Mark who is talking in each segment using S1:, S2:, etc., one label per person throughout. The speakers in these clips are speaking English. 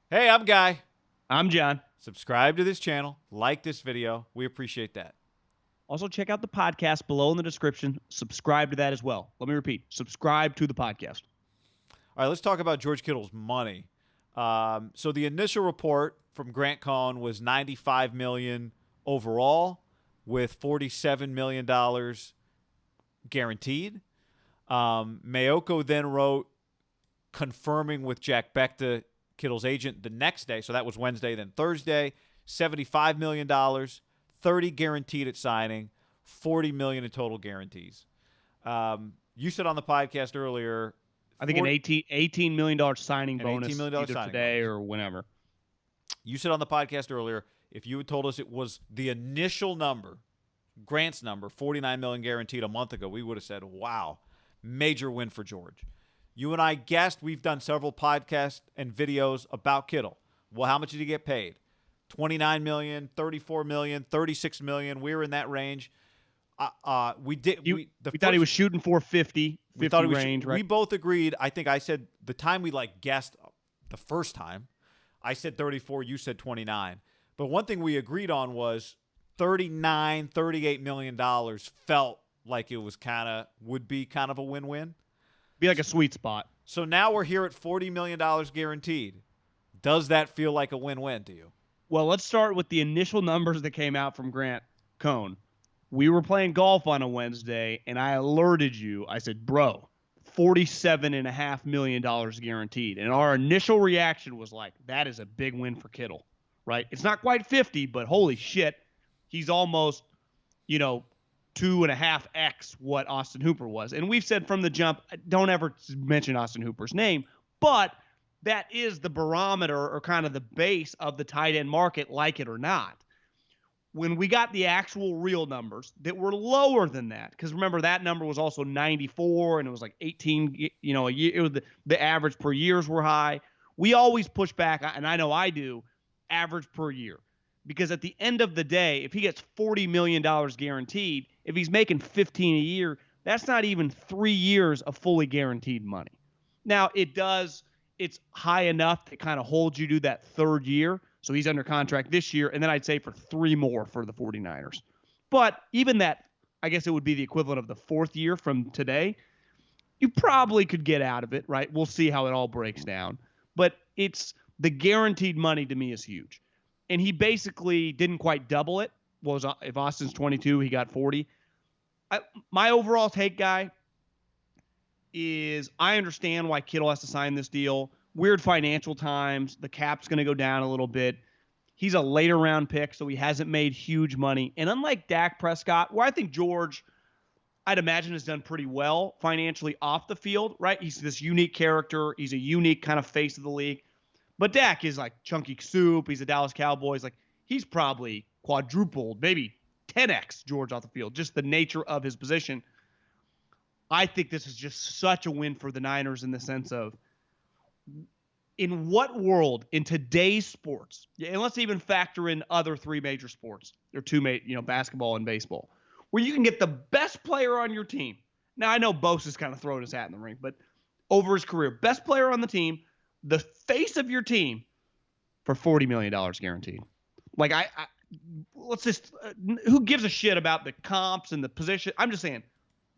S1: Hey, I'm Guy.
S2: I'm John.
S1: Subscribe to this channel. Like this video. We appreciate that.
S2: Also, check out the podcast below in the description. Subscribe to that as well. Let me repeat, subscribe to the podcast.
S1: All right, let's talk about George Kittle's money. So the initial report from Grant Cohn was $95 million overall, with $47 million guaranteed. Mayoko then wrote, confirming with Jack Becta, Kittle's agent, the next day. So that was Wednesday, then Thursday. $75 million, $30 guaranteed at signing, $40 million in total guarantees. You said on the podcast earlier,
S2: I think an $18 million signing bonus
S1: $18 million
S2: either
S1: signing
S2: today
S1: bonus.
S2: or whenever.
S1: You said on the podcast earlier, if you had told us it was the initial number, Grant's number, $49 million guaranteed a month ago, we would have said, wow, major win for George. You and I guessed. We've done several podcasts and videos about Kittle. Well, how much did he get paid? $29 million, $34 million, $36 million. We were in that range. We
S2: thought he was shooting for 50 range, right?
S1: We both agreed. I think I said the time we guessed the first time, I said 34, you said 29. But one thing we agreed on was $38 million felt like it was would be kind of a win-win.
S2: Be like a sweet spot.
S1: So now we're here at $40 million guaranteed. Does that feel like a win-win to you?
S2: Well, let's start with the initial numbers that came out from Grant Cohn. We were playing golf on a Wednesday, and I alerted you. I said, bro, $47.5 million guaranteed. And our initial reaction was like, that is a big win for Kittle, right? It's not quite 50, but holy shit, he's almost, 2.5x what Austin Hooper was. And we've said from the jump, don't ever mention Austin Hooper's name, but that is the barometer or kind of the base of the tight end market, like it or not. When we got the actual real numbers that were lower than that, because remember that number was also 94 and it was like 18, a year. It was the average per years were high. We always push back, and I know I do, average per year. Because at the end of the day, if he gets $40 million guaranteed, if he's making 15 a year, that's not even 3 years of fully guaranteed money. Now, it's high enough to kind of hold you to that third year. So he's under contract this year, and then I'd say for 3 more for the 49ers. But even that, I guess it would be the equivalent of the fourth year from today. You probably could get out of it, right? We'll see how it all breaks down. But it's the guaranteed money to me is huge. And he basically didn't quite double it. If Austin's 22, he got 40. My overall take, Guy, is I understand why Kittle has to sign this deal. Weird financial times. The cap's going to go down a little bit. He's a later round pick, so he hasn't made huge money. And unlike Dak Prescott, where I think George, I'd imagine, has done pretty well financially off the field, right? He's this unique character. He's a unique kind of face of the league. But Dak is like chunky soup. He's a Dallas Cowboys. Like, he's probably quadrupled, maybe 10x George off the field, just the nature of his position. I think this is just such a win for the Niners in the sense of, in what world in today's sports, and let's even factor in other 3 major sports, or 2 basketball and baseball, where you can get the best player on your team. Now, I know Bosa's kind of throwing his hat in the ring, but over his career, best player on the team, the face of your team, for $40 million guaranteed. Like, let's just, who gives a shit about the comps and the position? I'm just saying,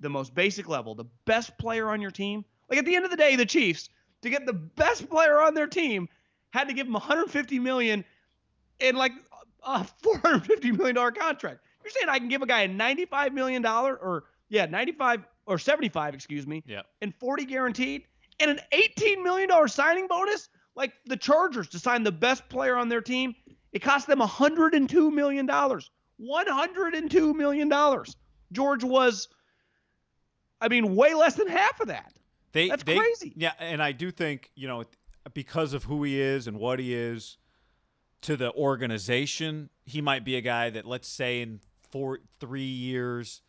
S2: the most basic level, the best player on your team. Like, at the end of the day, the Chiefs, to get the best player on their team, had to give him $150 million in like a $450 million contract. You're saying I can give a guy a $95 million or 95 or 75, excuse me, and 40 guaranteed, and an $18 million signing bonus? Like the Chargers, to sign the best player on their team, it cost them $102 million. $102 million. George was, way less than half of that. That's crazy.
S1: Yeah, and I do think, because of who he is and what he is to the organization, he might be a guy that, let's say in 3 years,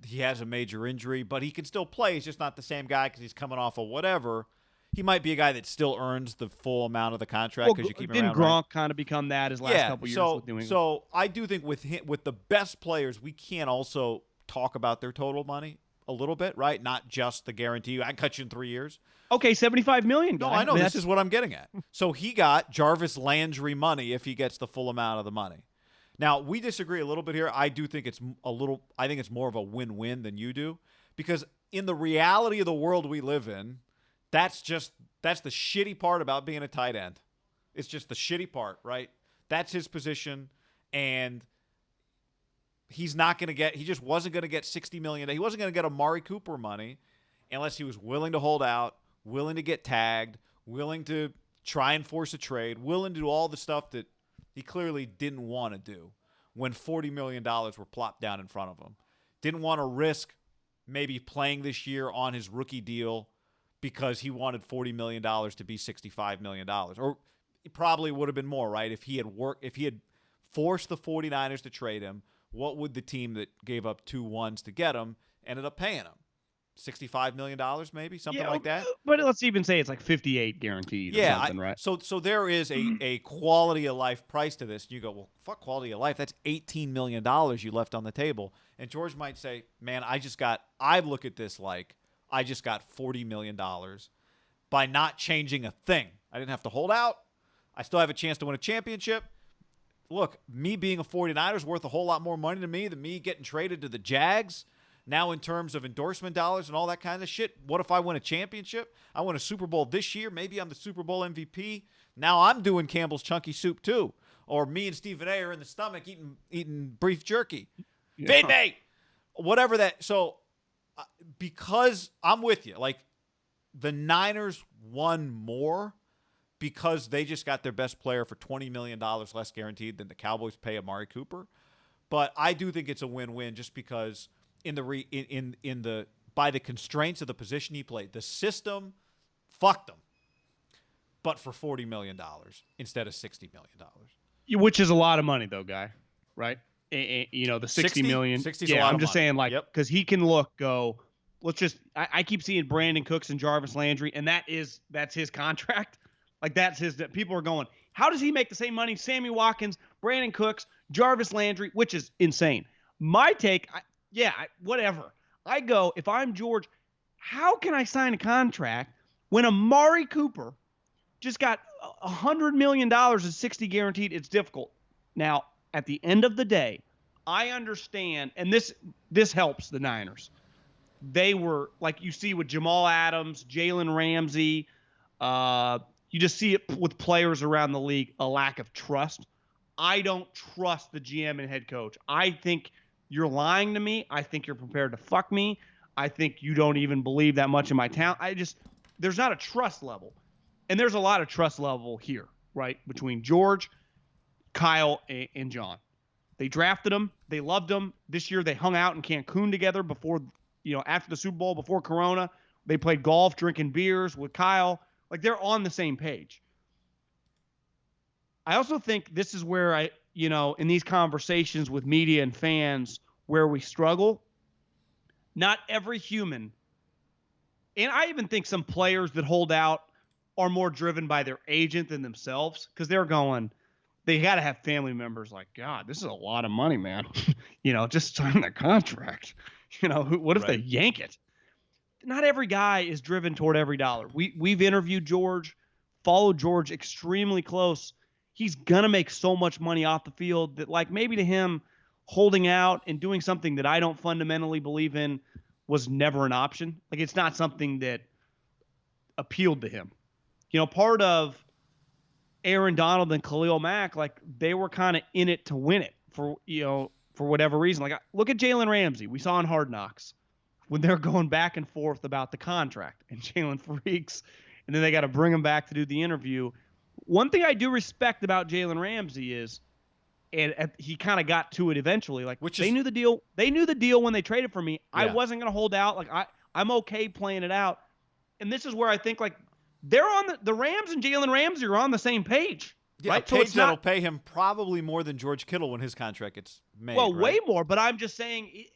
S1: he has a major injury, but he can still play. He's just not the same guy because he's coming off of whatever. He might be a guy that still earns the full amount of the contract because you keep him around.
S2: Didn't Gronk kind of become that his last couple years with New England?
S1: So I do think with the best players, we can't also talk about their total money a little bit, right? Not just the guarantee. I can cut you in 3 years.
S2: Okay, $75 million.
S1: No, I know. This is what I'm getting at. So he got Jarvis Landry money if he gets the full amount of the money. Now, we disagree a little bit here. I do think it's I think it's more of a win-win than you do, because in the reality of the world we live in, that's the shitty part about being a tight end. It's just the shitty part, right? That's his position, and he just wasn't going to get $60 million. He wasn't going to get Amari Cooper money unless he was willing to hold out, willing to get tagged, willing to try and force a trade, willing to do all the stuff that he clearly didn't want to do when $40 million were plopped down in front of him. Didn't want to risk maybe playing this year on his rookie deal because he wanted $40 million to be $65 million. Or it probably would have been more, right? If he had forced the 49ers to trade him, what would the team that gave up 2 ones to get him ended up paying him? $65 million, maybe something like that.
S2: But let's even say it's like 58 guaranteed. Or something, right?
S1: So there is a quality of life price to this. You go, well, fuck quality of life. That's $18 million you left on the table. And George might say, man, I look at this like I just got $40 million by not changing a thing. I didn't have to hold out. I still have a chance to win a championship. Look, me being a 49er is worth a whole lot more money to me than me getting traded to the Jags. Now, in terms of endorsement dollars and all that kind of shit, what if I win a championship? I win a Super Bowl this year. Maybe I'm the Super Bowl MVP. Now I'm doing Campbell's Chunky Soup too. Or me and Stephen A are in the stomach eating beef jerky. Yeah. Feed me! Whatever that. So, because I'm with you. Like, the Niners won more because they just got their best player for $20 million less guaranteed than the Cowboys pay Amari Cooper. But I do think it's a win-win just because by the constraints of the position he played, the system fucked him. But for $40 million instead of $60 million.
S2: Which is a lot of money, though, Guy. Right? You know, the $60 million.
S1: 60's
S2: yeah,
S1: a lot
S2: I'm
S1: of
S2: just
S1: money.
S2: saying, like, because he can I keep seeing Brandon Cooks and Jarvis Landry, and that's his contract. Like, people are going, how does he make the same money? Sammy Watkins, Brandon Cooks, Jarvis Landry, which is insane. My take, whatever. I go, if I'm George, how can I sign a contract when Amari Cooper just got $100 million and 60 guaranteed? It's difficult. Now, at the end of the day, I understand, and this helps the Niners. They were, like you see with Jamal Adams, Jalen Ramsey, you just see it with players around the league, a lack of trust. I don't trust the GM and head coach. I think you're lying to me. I think you're prepared to fuck me. I think you don't even believe that much in my talent. There's not a trust level. And there's a lot of trust level here, right? Between George, Kyle, and John. They drafted him. They loved him. This year they hung out in Cancun together after the Super Bowl, before Corona. They played golf, drinking beers with Kyle. Like, they're on the same page. I also think this is where in these conversations with media and fans where we struggle. Not every human, and I even think some players that hold out are more driven by their agent than themselves, because they got to have family members like, God, this is a lot of money, man. Just sign the contract. What if they yank it? Not every guy is driven toward every dollar. We've interviewed George, followed George extremely close. He's going to make so much money off the field that, like, maybe to him, holding out and doing something that I don't fundamentally believe in was never an option. Like, it's not something that appealed to him. Part of Aaron Donald and Khalil Mack, like, they were kind of in it to win it for whatever reason. Like, look at Jalen Ramsey. We saw in Hard Knocks when they're going back and forth about the contract, and Jalen freaks, and then they got to bring him back to do the interview. One thing I do respect about Jalen Ramsey is, and he kind of got to it eventually, like, they knew the deal. They knew the deal when they traded for me. Yeah. I wasn't going to hold out. Like, I'm okay playing it out. And this is where I think, like, they're on the Rams and Jalen Ramsey are on the same page.
S1: Yeah,
S2: right?
S1: A page that'll pay him probably more than George Kittle when his contract gets made.
S2: Well,
S1: right?
S2: way more. But I'm just saying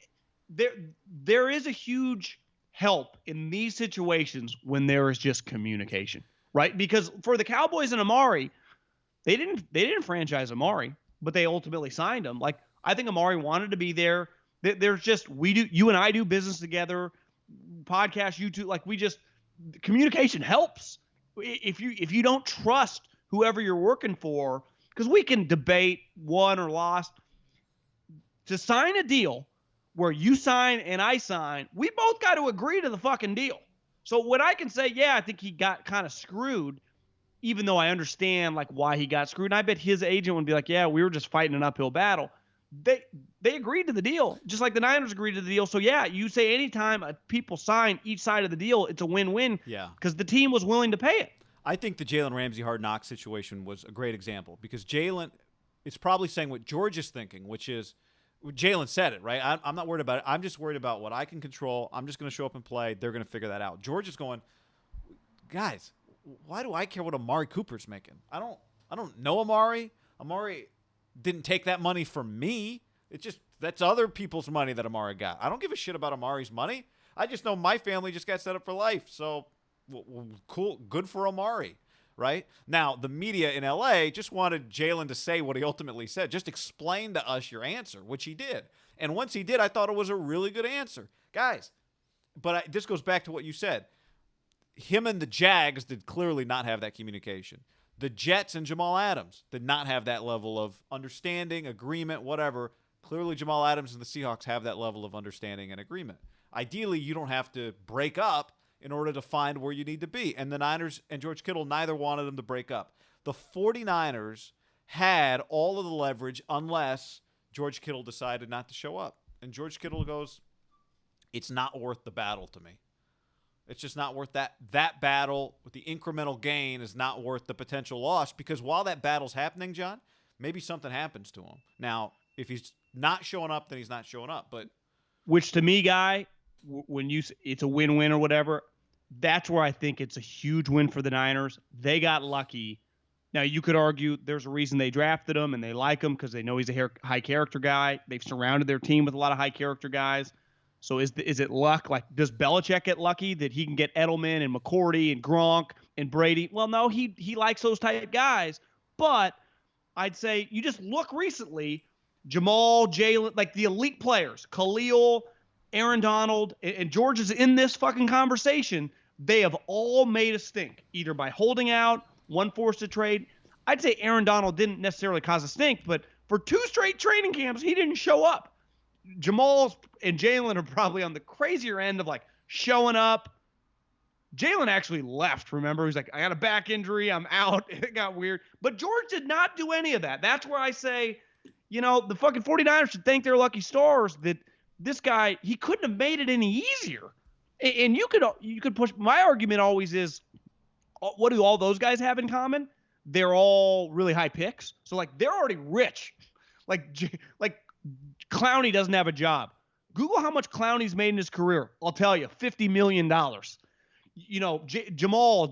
S2: there is a huge help in these situations when there is just communication, right? Because for the Cowboys and Amari, they didn't franchise Amari, but they ultimately signed him. Like, I think Amari wanted to be there. There's just, you and I do business together. podcast, YouTube, like communication helps. If you don't trust whoever you're working for, because we can debate won or lost, to sign a deal where you sign and I sign, we both got to agree to the fucking deal. So when I can say, yeah, I think he got kind of screwed, even though I understand like why he got screwed, and I bet his agent would be like, yeah, we were just fighting an uphill battle. They agreed to the deal, just like the Niners agreed to the deal. So yeah, you say anytime people sign each side of the deal, it's a win-win.
S1: Yeah,
S2: because the team was willing to pay it.
S1: I think the Jalen Ramsey Hard Knocks situation was a great example because Jalen is probably saying what George is thinking, which is Jalen said it, right? I'm not worried about it. I'm just worried about what I can control. I'm just going to show up and play. They're going to figure that out. George is going, guys, why do I care what Amari Cooper's making? I don't know Amari. Amari didn't take that money from me. It's just that's other people's money that Amari got. I don't give a shit about Amari's money. I just know my family just got set up for life. So cool, good for Amari, right? Now, the media in LA just wanted Jalen to say what he ultimately said. Just explain to us your answer, which he did. And once he did, I thought it was a really good answer. Guys, but this goes back to what you said. Him and the Jags did clearly not have that communication. The Jets and Jamal Adams did not have that level of understanding, agreement, whatever. Clearly, Jamal Adams and the Seahawks have that level of understanding and agreement. Ideally, you don't have to break up in order to find where you need to be. And the Niners and George Kittle neither wanted them to break up. The 49ers had all of the leverage unless George Kittle decided not to show up. And George Kittle goes, it's not worth the battle to me. It's just not worth that battle with the incremental gain is not worth the potential loss because while that battle's happening, John, maybe something happens to him. Now, if he's not showing up, then he's not showing up. But
S2: which to me, Guy, when it's a win-win or whatever, that's where I think it's a huge win for the Niners. They got lucky. Now, you could argue there's a reason they drafted him and they like him because they know he's a high character guy. They've surrounded their team with a lot of high character guys. So is it luck? Like, does Belichick get lucky that he can get Edelman and McCourty and Gronk and Brady? Well, no, he likes those type guys. But I'd say you just look recently, Jamal, Jalen, like the elite players, Khalil, Aaron Donald, and George is in this fucking conversation. They have all made us think, either by holding out, one forced to trade. I'd say Aaron Donald didn't necessarily cause a stink, but for 2 straight training camps, he didn't show up. Jamal and Jalen are probably on the crazier end of like showing up. Jalen actually left, remember? He's like, I got a back injury. I'm out. It got weird. But George did not do any of that. That's where I say, the fucking 49ers should thank their lucky stars that this guy, he couldn't have made it any easier. And you could push. My argument always is, what do all those guys have in common? They're all really high picks. So like they're already rich. Like Clowney doesn't have a job. Google how much Clowney's made in his career. I'll tell you, $50 million. Jamal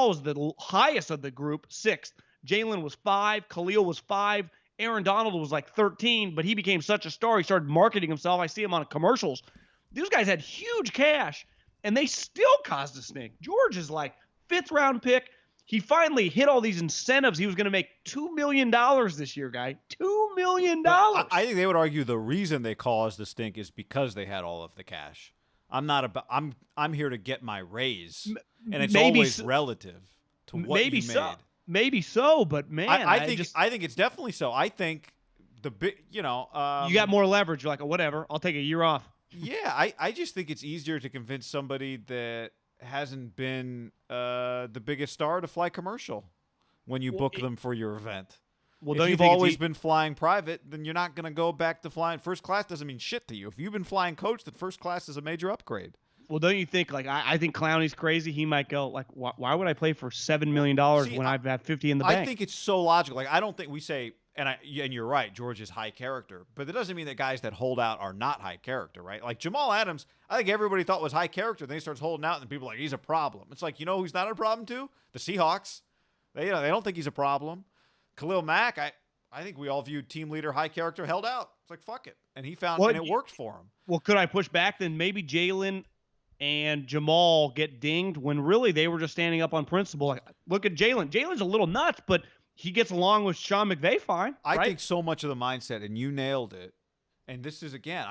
S2: was the highest of the group, 6th. Jalen was 5. Khalil was 5. Aaron Donald was like 13, but he became such a star. He started marketing himself. I see him on commercials. These guys had huge cash, and they still caused a stink. George is like 5th round pick. He finally hit all these incentives. He was going to make $2 million this year, guy. $2 million.
S1: I think they would argue the reason they caused the stink is because they had all of the cash. I'm here to get my raise, and it's always relative to what you made.
S2: Maybe so, but man,
S1: I think it's definitely so. I think the big, you
S2: got more leverage. You're like, whatever, I'll take a year off.
S1: Yeah, I just think it's easier to convince somebody that hasn't been the biggest star to fly commercial when you book them for your event. Well, if you've always been flying private, then you're not going to go back to flying first class. Doesn't mean shit to you. If you've been flying coach, then first class is a major upgrade.
S2: Well, don't you think, like, I think Clowney's crazy. He might go, like, why would I play for $7 million when I've got 50 in the bank?
S1: I think it's so logical. Like, I don't think we say, and you're right, George is high character, but that doesn't mean that guys that hold out are not high character, right? Like Jamal Adams, I think everybody thought was high character. Then he starts holding out, and people are like, he's a problem. It's like, who's not a problem to? The Seahawks. They don't think he's a problem. Khalil Mack, I think we all viewed team leader, high character, held out. It's like, fuck it. And he found, and it worked for him.
S2: Well, could I push back? Then maybe Jalen and Jamal get dinged when really they were just standing up on principle. Like, look at Jalen. Jalen's a little nuts, but he gets along with Sean McVay fine.
S1: I think so much of the mindset, and you nailed it, And this is, again,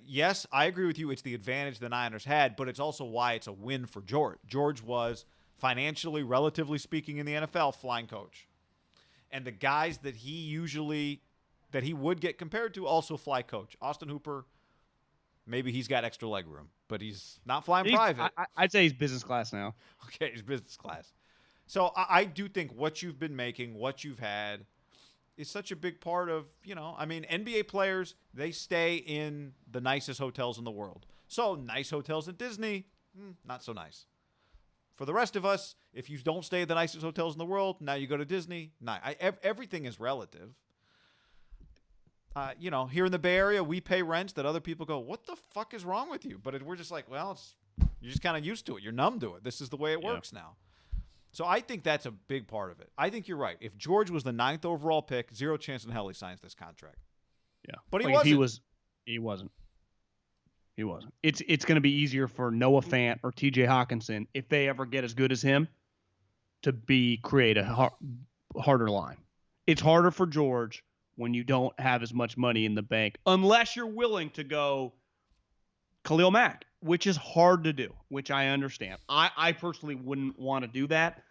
S1: yes, I agree with you. It's the advantage the Niners had, but it's also why it's a win for George. George was financially, relatively speaking, in the NFL, flying coach. And the guys that he would get compared to also fly coach. Austin Hooper, maybe he's got extra leg room, but he's not flying private.
S2: I'd say he's business class now.
S1: Okay, he's business class. So I do think what you've been making, what you've had, is such a big part of, NBA players, they stay in the nicest hotels in the world. So nice hotels at Disney, not so nice. For the rest of us, if you don't stay at the nicest hotels in the world, now you go to Disney. Everything is relative. Here in the Bay Area, we pay rents that other people go, what the fuck is wrong with you? But we're just like, well, you're just kind of used to it. You're numb to it. This is the way it works now. So I think that's a big part of it. I think you're right. If George was the 9th overall pick, zero chance in hell he signs this contract.
S2: Yeah.
S1: But he wasn't.
S2: He wasn't. It's going to be easier for Noah Fant or TJ Hawkinson, if they ever get as good as him, to create a harder line. It's harder for George when you don't have as much money in the bank, unless you're willing to go Khalil Mack, which is hard to do, which I understand. I personally wouldn't want to do that,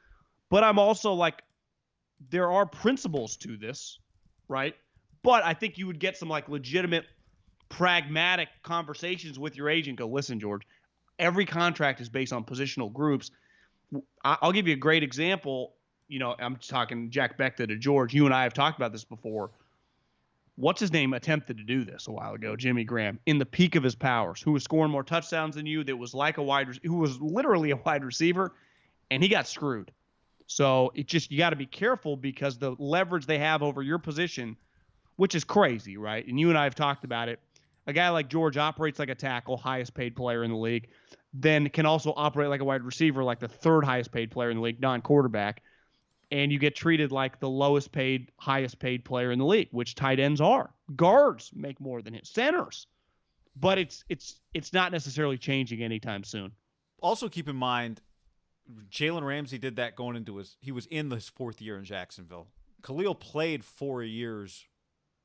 S2: but I'm also like, there are principles to this, right? But I think you would get some like legitimate, pragmatic conversations with your agent. Go, listen, George, every contract is based on positional groups. I'll give you a great example. I'm talking Jack Becta to George. You and I have talked about this before. What's his name attempted to do this a while ago, Jimmy Graham, in the peak of his powers, who was scoring more touchdowns than you, that was like who was literally a wide receiver, and he got screwed. So you got to be careful, because the leverage they have over your position, which is crazy, right? And you and I have talked about it. A guy like George operates like a tackle, highest paid player in the league, then can also operate like a wide receiver, like the 3rd highest paid player in the league, non-quarterback. And you get treated like the lowest paid, highest paid player in the league, which tight ends are. Guards make more than him. Centers. But it's not necessarily changing anytime soon.
S1: Also keep in mind, Jalen Ramsey did that going into he was in his 4th year in Jacksonville. Khalil played 4 years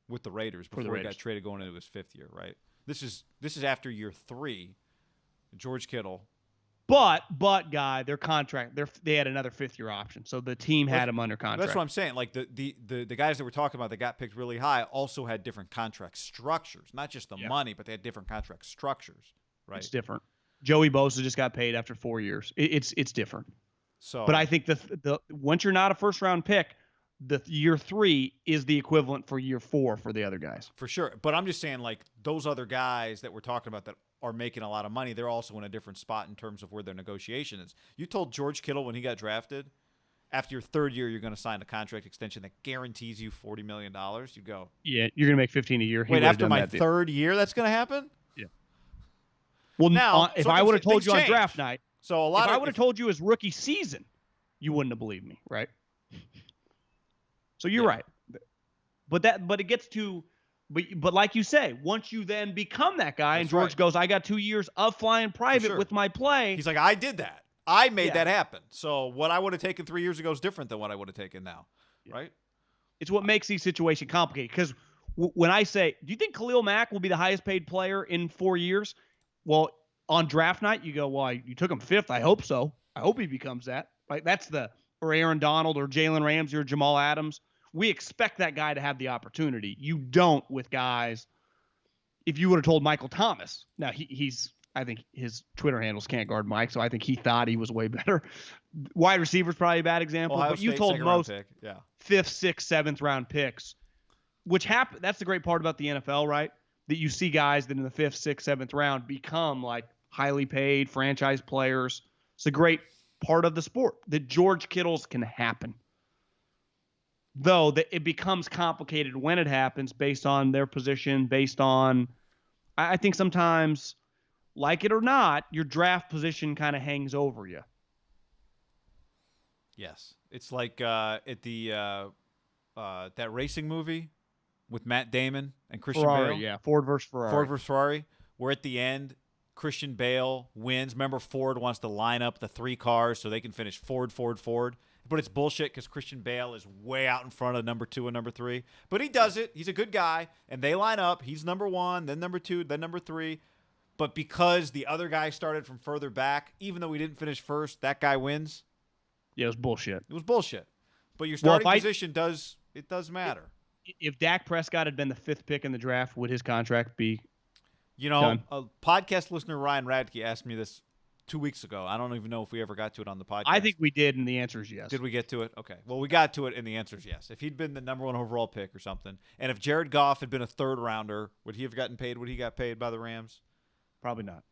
S1: with the Raiders before he got traded going into his 5th year, right? This is after year 3. George Kittle.
S2: But guy, their contract, they had another 5th-year option, so the team had him under contract.
S1: That's what I'm saying. Like the guys that we're talking about that got picked really high also had different contract structures, not just the money, but they had different contract structures, right?
S2: It's different. Joey Bosa just got paid after 4 years. It's different.
S1: So,
S2: but I think the once you're not a first-round pick, the year 3 is the equivalent for year 4 for the other guys.
S1: For sure. But I'm just saying, like, those other guys that we're talking about that are making a lot of money, they're also in a different spot in terms of where their negotiation is. You told George Kittle when he got drafted, after your 3rd year, you're going to sign a contract extension that guarantees you $40 million. You go,
S2: yeah, you're going to make $15 a year.
S1: Wait, after my 3rd year, that's going to happen?
S2: Yeah. Well, now, if I would have told you on draft night, if I would have told you his rookie season, you wouldn't have believed me, right? So you're right. But it gets to, but like you say, once you then become that guy, and George goes, I got 2 years of flying private with my play.
S1: He's like, I did that. I made that happen. So what I would have taken 3 years ago is different than what I would have taken now, right?
S2: It's what makes these situations complicated. Because when I say, do you think Khalil Mack will be the highest paid player in 4 years? Well, on draft night, you go, well, you took him 5th. I hope so. I hope he becomes that. Right? Or Aaron Donald or Jalen Ramsey or Jamal Adams. We expect that guy to have the opportunity. You don't with guys. If you would have told Michael Thomas, now I think his Twitter handles can't guard Mike, so I think he thought he was way better. Wide receiver's probably a bad example,
S1: Ohio
S2: but you
S1: State,
S2: told most
S1: 5th,
S2: 6th, 7th round picks, which happen. That's the great part about the NFL, right? That you see guys that in the 5th, 6th, 7th round become like highly paid franchise players. It's a great part of the sport that George Kittle's can happen. Though that it becomes complicated when it happens based on their position, based on, I think sometimes, like it or not, your draft position kind of hangs over you.
S1: Yes. It's like at the that racing movie with Matt Damon and Christian
S2: Ferrari,
S1: Bale.
S2: Yeah, Ford versus Ferrari.
S1: Where at the end, Christian Bale wins. Remember, Ford wants to line up the 3 cars so they can finish Ford. But it's bullshit because Christian Bale is way out in front of number 2 and number 3. But he does it. He's a good guy. And they line up. He's number 1, then number 2, then number 3. But because the other guy started from further back, even though we didn't finish first, that guy wins.
S2: Yeah, it was bullshit.
S1: It was bullshit. But your starting
S2: Well,
S1: position does matter.
S2: If Dak Prescott had been the 5th pick in the draft, would his contract be
S1: A
S2: done?
S1: podcast listener, Ryan Radke, asked me this 2 weeks ago. I don't even know if we ever got to it on the podcast.
S2: I think we did, and the answer is yes.
S1: Did we get to it? Okay. Well, we got to it, and the answer is yes. If he'd been the number 1 overall pick or something, and if Jared Goff had been a 3rd rounder, would he have gotten paid what he got paid by the Rams?
S2: Probably not.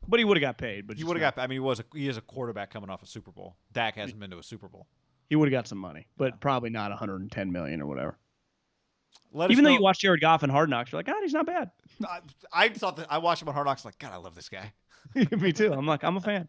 S2: But he would have got paid. But
S1: He would have got. I mean, he is a quarterback coming off a Super Bowl. Dak hasn't been to a Super Bowl.
S2: He would have got some money, but probably not $110 million or whatever.
S1: Let us
S2: Even though
S1: know-
S2: you watch Jared Goff in Hard Knocks, you're like, God, he's not bad.
S1: I thought that I watched him on Hard Knocks. Like, God, I love this guy.
S2: Me too. I'm a fan.